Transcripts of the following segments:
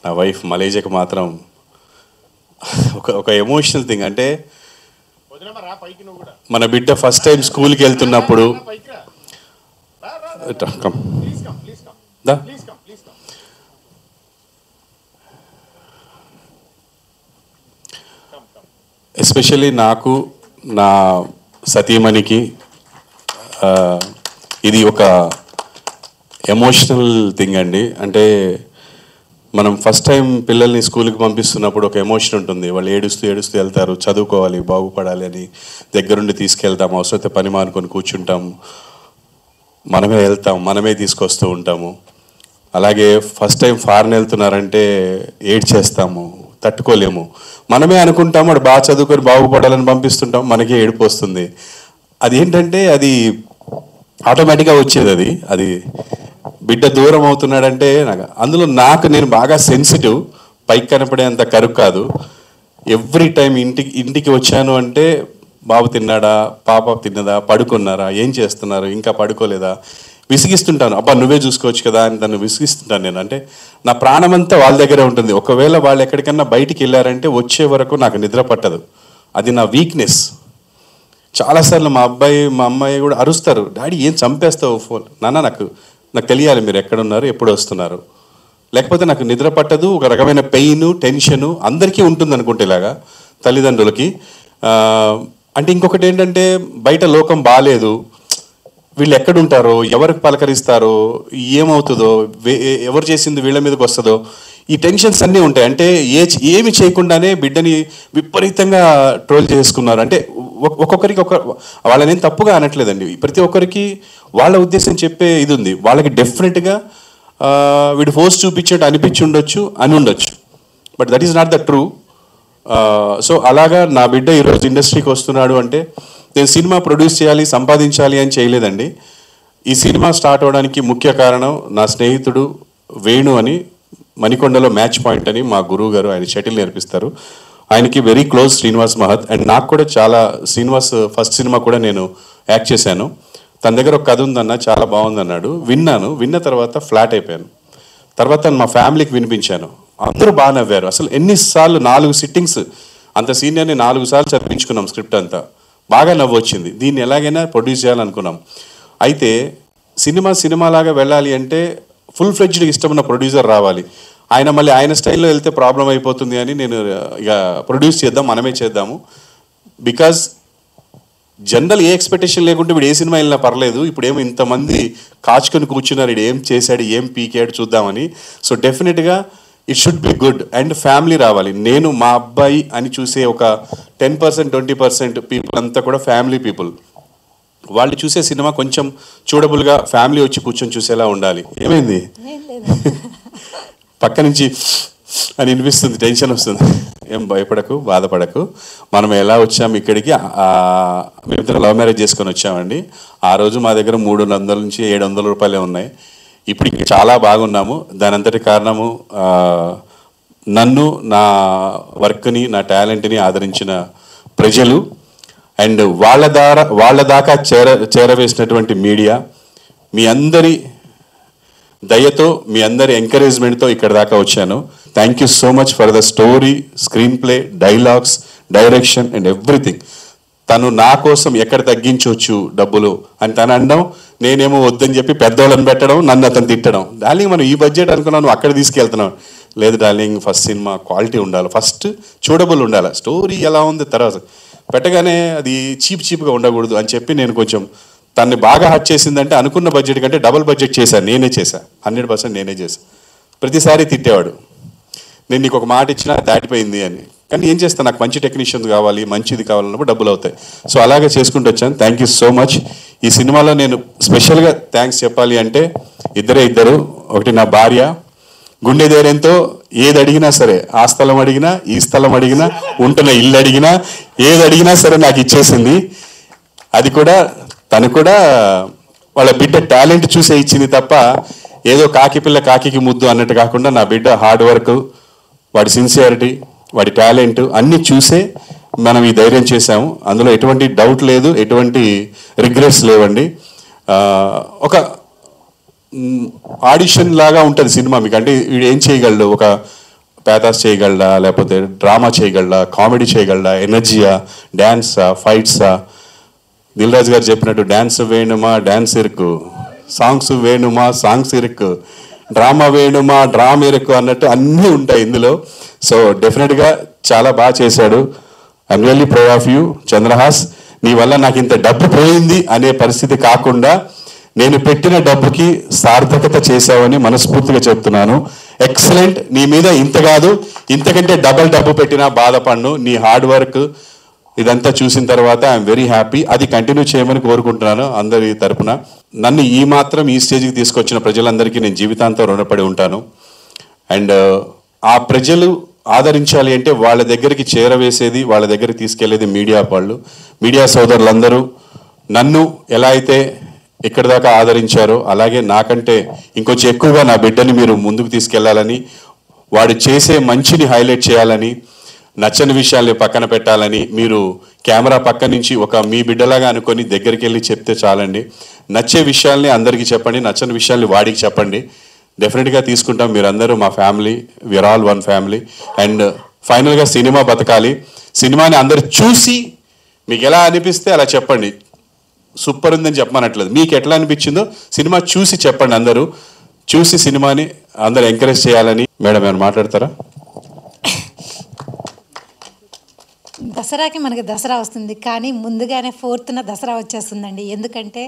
నా వైఫ్ మలేజియాకి మాత్రం ఒక ఎమోషనల్ థింగ్. అంటే మన బిడ్డ ఫస్ట్ టైం స్కూల్కి వెళ్తున్నప్పుడు ఎస్పెషల్లీ నాకు, నా సతీమణికి ఇది ఒక ఎమోషనల్ థింగ్ అండి. అంటే మనం ఫస్ట్ టైం పిల్లల్ని స్కూల్కి పంపిస్తున్నప్పుడు ఒక ఎమోషన్ ఉంటుంది. వాళ్ళు ఏడుస్తూ వెళ్తారు, చదువుకోవాలి, బాగుపడాలి అని దగ్గరుండి తీసుకెళ్తాం. అవసరమైతే పని మానుకొని కూర్చుంటాము, మనమే వెళ్తాం, మనమే తీసుకొస్తూ ఉంటాము. అలాగే ఫస్ట్ టైం ఫారెన్ వెళ్తున్నారంటే ఏడ్చేస్తాము, తట్టుకోలేము. మనమే అనుకుంటాము వాడు బాగా చదువుకొని బాగుపడాలని పంపిస్తుంటాం, మనకే ఏడుపు వస్తుంది. అది ఏంటంటే అది ఆటోమేటిక్గా వచ్చేది. అది బిడ్డ దూరం అవుతున్నాడంటే అందులో నేను బాగా సెన్సిటివ్, పైకి కనపడేంత కరుకు కాదు. ఎవ్రీ టైం ఇంటికి వచ్చాను అంటే బాబు తిన్నాడా, పాప తిన్నదా, పడుకున్నారా, ఏం చేస్తున్నారు, ఇంకా పడుకోలేదా, విసిగిస్తుంటాను. అబ్బా నువ్వే చూసుకోవచ్చు కదా అని తను విసిగిస్తుంటాను నేను. అంటే నా ప్రాణమంతా వాళ్ళ దగ్గరే ఉంటుంది. ఒకవేళ వాళ్ళు ఎక్కడికన్నా బయటికి వెళ్ళారంటే వచ్చే వరకు నాకు నిద్ర పట్టదు. అది నా వీక్నెస్. చాలాసార్లు మా అమ్మాయి కూడా అరుస్తారు, డాడీ ఏం చంపేస్తావు ఫోన్. నాకు తెలియాలి మీరు ఎక్కడున్నారు, ఎప్పుడు వస్తున్నారు, లేకపోతే నాకు నిద్ర పట్టదు. ఒక రకమైన పెయిన్, టెన్షను అందరికీ ఉంటుంది అనుకుంటే ఇలాగా తల్లిదండ్రులకి. అంటే ఇంకొకటి ఏంటంటే బయట లోకం బాగాలేదు, వీళ్ళు ఎక్కడుంటారో, ఎవరికి పలకరిస్తారో, ఏమవుతుందో, ఎవరు చేసింది వీళ్ళ మీదకి వస్తుందో, ఈ టెన్షన్స్ అన్నీ ఉంటాయి. అంటే ఏమి చేయకుండానే బిడ్డని విపరీతంగా ట్రోల్ చేసుకున్నారు. అంటే ఒక్కొక్కరికి వాళ్ళనేం తప్పుగా అనట్లేదండి. ప్రతి ఒక్కరికి వాళ్ళ ఉద్దేశం చెప్పే ఇది ఉంది. వాళ్ళకి డెఫినెట్గా వీడు ఫోర్స్ చూపించేట్టు అనిపించి ఉండొచ్చు, అని ఉండొచ్చు. But that is not the true. So అలాగా నా బిడ్డ ఈరోజు ఇండస్ట్రీకి వస్తున్నాడు అంటే నేను సినిమా ప్రొడ్యూస్ చేయాలి, సంపాదించాలి అని చేయలేదండి. ఈ సినిమా స్టార్ట్ అవడానికి ముఖ్య కారణం నా స్నేహితుడు వేణు అని, మణికొండలో మ్యాచ్ పాయింట్ అని మా గురువు గారు, ఆయన షటిల్ నేర్పిస్తారు. ఆయనకి వెరీ క్లోజ్ శ్రీనివాస్ మహత్. అండ్ నాకు కూడా చాలా, శ్రీనివాస్ ఫస్ట్ సినిమా కూడా నేను యాక్ట్ చేశాను. తన దగ్గర ఒక కథ ఉందన్న, చాలా బాగుందన్నాడు. విన్న తర్వాత ఫ్లాట్ అయిపోయాను. తర్వాత మా ఫ్యామిలీకి వినిపించాను, అందరూ బాగా నవ్వారు. అసలు ఎన్నిసార్లు 4 సిట్టింగ్స్, అంత సీనియర్ని 4 సార్లు చదివించుకున్నాం స్క్రిప్ట్ అంతా, బాగా నవ్వు వచ్చింది. దీన్ని ఎలాగైనా ప్రొడ్యూస్ చేయాలనుకున్నాం. అయితే సినిమాలాగా వెళ్ళాలి అంటే ఫుల్ ఫ్లెడ్జ్డ్ ఇష్టమున్న ప్రొడ్యూసర్ రావాలి. ఆయన మళ్ళీ ఆయన స్టైల్లో వెళ్తే ప్రాబ్లం అయిపోతుంది అని నేను ఇక ప్రొడ్యూస్ చేద్దాం, మనమే చేద్దాము. బికాజ్ జనరల్ ఏ ఎక్స్పెక్టేషన్ లేకుంటే వీడు ఏ సినిమా వెళ్ళినా పర్లేదు, ఇప్పుడేమో ఇంతమంది కాచుకొని కూర్చున్నారు, వీడు ఏం చేశాడు, ఏం పీకాడు చూద్దామని. సో డెఫినెట్గా it should be good and family రావాలి. నేను మా అబ్బాయి అని చూసే ఒక 10%, 20% పీపుల్ అంతా కూడా ఫ్యామిలీ పీపుల్. వాళ్ళు చూసే సినిమా కొంచెం చూడబుల్గా ఫ్యామిలీ వచ్చి కూర్చొని చూసేలా ఉండాలి. ఏమైంది పక్క నుంచి అని వినిపిస్తుంది, టెన్షన్ వస్తుంది. ఏం భయపడకు, బాధపడకు. మనం ఎలా వచ్చాము ఇక్కడికి, మేమిద్దరం లవ్ మ్యారేజ్ చేసుకొని వచ్చామండి. ఆ రోజు మా దగ్గర 300 నుంచి 700 రూపాయలే ఉన్నాయి. ఇప్పుడు ఇంకా చాలా బాగున్నాము. దాని అంతటి కారణము నన్ను, నా వర్క్ని, నా టాలెంట్ని ఆదరించిన ప్రజలు అండ్ వాళ్ళ దాకా చేరవేసినటువంటి మీడియా. మీ అందరి దయతో, మీ అందరి ఎంకరేజ్మెంట్తో ఇక్కడ దాకా వచ్చాను. Thank you so much for the story, screen play, dialogues, direction and everything. తను నా కోసం ఎక్కడ తగ్గించవచ్చు డబ్బులు అని తను అనడం, నేనేమో వద్దని చెప్పి పెద్దవాళ్ళని పెట్టడం, నన్ను అతను తిట్టడం. డార్లింగ్ మనం ఈ బడ్జెట్ అనుకున్నాను, అక్కడ తీసుకెళ్తున్నాం. లేదు డార్లింగ్, ఫస్ట్ సినిమా క్వాలిటీ ఉండాలి, ఫస్ట్ చూడబుల్ ఉండాలి, స్టోరీ ఎలా ఉంది తర్వాత పెట్టగానే అది చీప్గా ఉండకూడదు అని చెప్పి నేను కొంచెం తన్ని బాగా హర్ట్ చేసిందంటే అనుకున్న బడ్జెట్ కంటే డబుల్ బడ్జెట్ చేశాను. నేనే చేశాను, 100% నేనే చేశాను. ప్రతిసారి తిట్టేవాడు, నేను నీకు ఒక మాట ఇచ్చినా దాటిపోయింది అని. కానీ ఏం చేస్తాను, నాకు మంచి టెక్నీషియన్స్ కావాలి, మంచిది కావాలన్నప్పుడు డబ్బులు అవుతాయి. సో అలాగే చేసుకుంటూ వచ్చాను. Thank you so much. ఈ సినిమాలో నేను స్పెషల్గా థ్యాంక్స్ చెప్పాలి అంటే ఇద్దరు. ఒకటి నా భార్య, గుండె ధైర్యంతో ఏది అడిగినా సరే, ఆ స్థలం అడిగినా, ఈ స్థలం అడిగినా, ఉంటున్న ఇల్లు అడిగినా, ఏది అడిగినా సరే నాకు ఇచ్చేసింది. అది కూడా తను కూడా వాళ్ళ బిడ్డ టాలెంట్ చూసే ఇచ్చింది తప్ప ఏదో కాకి పిల్ల కాకికి ముద్దు అన్నట్టు కాకుండా నా బిడ్డ హార్డ్ వర్క్, వాడి సిన్సియారిటీ, వాడి టాలెంట్ అన్నీ చూసే మనం ఈ ధైర్యం చేశాము. అందులో ఎటువంటి డౌట్ లేదు, ఎటువంటి రిగ్రెట్స్ లేవండి. ఒక ఆడిషన్ లాగా ఉంటుంది సినిమా మీకు. అంటే వీడు ఏం చేయగలడు, ఒక ప్యాథాస్ చేయగలడా, లేకపోతే డ్రామా చేయగలడా, కామెడీ చేయగలడా, ఎనర్జీయా, డ్యాన్సా, ఫైట్సా, దిల్ రాజు గారు చెప్పినట్టు డ్యాన్స్ వేణుమా డ్యాన్స్ ఇరుకు, సాంగ్స్ వేణుమా సాంగ్స్ ఇరుకు, డ్రామా వేణుమా డ్రామా ఇరుకు అన్నట్టు అన్నీ ఉంటాయి ఇందులో. సో డెఫినెట్గా చాలా బాగా చేశాడు. I'm really proud of you Chandrahas. నీ వల్ల నాకు ఇంత డబ్బు పోయింది అనే పరిస్థితి కాకుండా నేను పెట్టిన డబ్బుకి సార్థకత చేశావని మనస్ఫూర్తిగా చెప్తున్నాను. ఎక్సలెంట్. నీ మీద ఇంత కాదు ఇంతకంటే డబల్ డబ్బు పెట్టినా బాధపడను. నీ హార్డ్ వర్క్ ఇదంతా చూసిన తర్వాత ఐఎమ్ వెరీ హ్యాపీ. అది కంటిన్యూ చేయమని కోరుకుంటున్నాను అందరి తరపున. నన్ను ఈ మాత్రం ఈ స్టేజ్కి తీసుకొచ్చిన ప్రజలందరికీ నేను జీవితాంతం రుణపడి ఉంటాను. అండ్ ఆ ప్రజలు ఆదరించాలి అంటే వాళ్ళ దగ్గరికి చేరవేసేది, వాళ్ళ దగ్గరికి తీసుకెళ్లేది మీడియా వాళ్ళు. మీడియా సోదరులందరూ నన్ను ఎలా అయితే ఇక్కడి దాకా ఆదరించారో అలాగే నాకంటే ఇంకొంచెం ఎక్కువగా నా బిడ్డని మీరు ముందుకు తీసుకెళ్లాలని, వాడు చేసే మంచిని హైలైట్ చేయాలని, నచ్చని విషయాల్ని పక్కన పెట్టాలని మీరు కెమెరా పక్క నుంచి ఒక మీ బిడ్డలాగా అనుకొని దగ్గరికి వెళ్ళి చెప్తే చాలండి. నచ్చే విషయాల్ని అందరికీ చెప్పండి, నచ్చని విషయాల్ని వాడికి చెప్పండి. డెఫినెట్గా తీసుకుంటాం. మీరందరూ మా family, we are all one family. And ఫైనల్గా సినిమా బతకాలి. సినిమాని అందరు చూసి మీకు ఎలా అనిపిస్తే అలా చెప్పండి. సూపర్ ఉందని చెప్పమనట్లేదు, మీకు ఎట్లా అనిపించిందో సినిమా చూసి చెప్పండి. అందరూ చూసి సినిమాని అందరూ ఎంకరేజ్ చేయాలని. మేడం ఏమైనా మాట్లాడతారా? దసరాకి మనకి దసరా వస్తుంది, కానీ ముందుగానే 4th దసరా వచ్చేస్తుందండి. ఎందుకంటే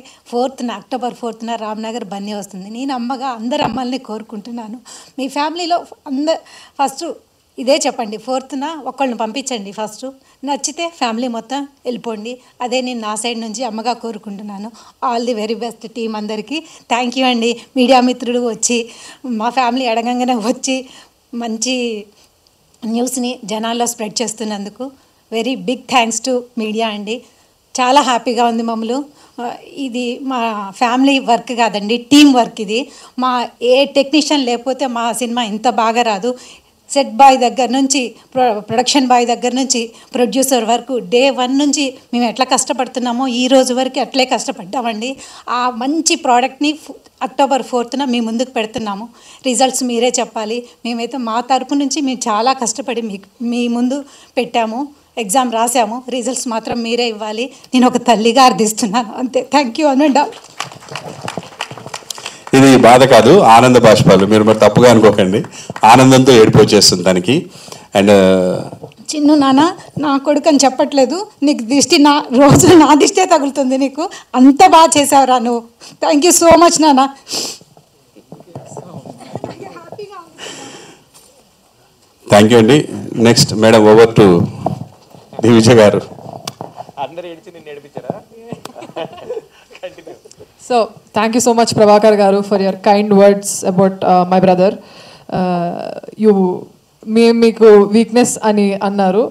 అక్టోబర్ 4th రామ్నగర్ బన్నీ వస్తుంది. నేను అమ్మగా అందరు అమ్మల్ని కోరుకుంటున్నాను, మీ ఫ్యామిలీలో ఫస్ట్ ఇదే చెప్పండి, 4th ఒకళ్ళని పంపించండి. ఫస్ట్ నచ్చితే ఫ్యామిలీ మొత్తం వెళ్ళిపోండి. అదే నేను నా సైడ్ నుంచి అమ్మగా కోరుకుంటున్నాను. All the very best team అందరికీ. థ్యాంక్ యూ అండి. మీడియా మిత్రులు వచ్చి మా ఫ్యామిలీ అడగంగానే వచ్చి మంచి న్యూస్ని జనాల్లో స్ప్రెడ్ చేస్తున్నందుకు very big thanks to media అండి. చాలా హ్యాపీగా ఉంది మమ్మల్ని. ఇది మా ఫ్యామిలీ వర్క్ కాదండి, టీం వర్క్ ఇది. మా ఏ టెక్నీషియన్ లేకపోతే మా సినిమా ఇంత బాగా రాదు. సెట్ బాయ్ దగ్గర నుంచి ప్రొడక్షన్ బాయ్ దగ్గర నుంచి ప్రొడ్యూసర్ వరకు డే 1 నుంచి మేము ఎట్లా కష్టపడుతున్నామో ఈ రోజు వరకు అట్లే కష్టపడ్డామండి. ఆ మంచి ప్రోడక్ట్ని అక్టోబర్ 4th మీ ముందుకు పెడుతున్నాము. రిజల్ట్స్ మీరే చెప్పాలి. మేమైతే మా తరపు నుంచి మేము చాలా కష్టపడి మీ ముందు పెట్టాము, ఎగ్జామ్ రాసాము. రిజల్ట్స్ మాత్రం మీరే ఇవ్వాలి. నేను ఒక తల్లిగా అర్థిస్తున్నాను అంతే. థ్యాంక్ యూ అనండి. ఇది బాధ కాదు, ఆనంద బాష్పాలు. మీరు మరి తప్పుగా అనుకోకండి, ఆనందంతో ఏడుపు వచ్చేస్తుంది దానికి. అండ్ చిన్ను నాన్న నా కొడుకు అని చెప్పట్లేదు, నీకు దిష్టి రోజు నా దిష్టే తగులుతుంది. నీకు అంత బాగా చేసావురా నువ్వు. థ్యాంక్ యూ సో మచ్ నాన్న. థ్యాంక్ యూ అండి. Next madam, over to Divija గారు. So, thank you so much, Prabhakar Garu, for your kind words about my brother. Meeku weakness ani annaru.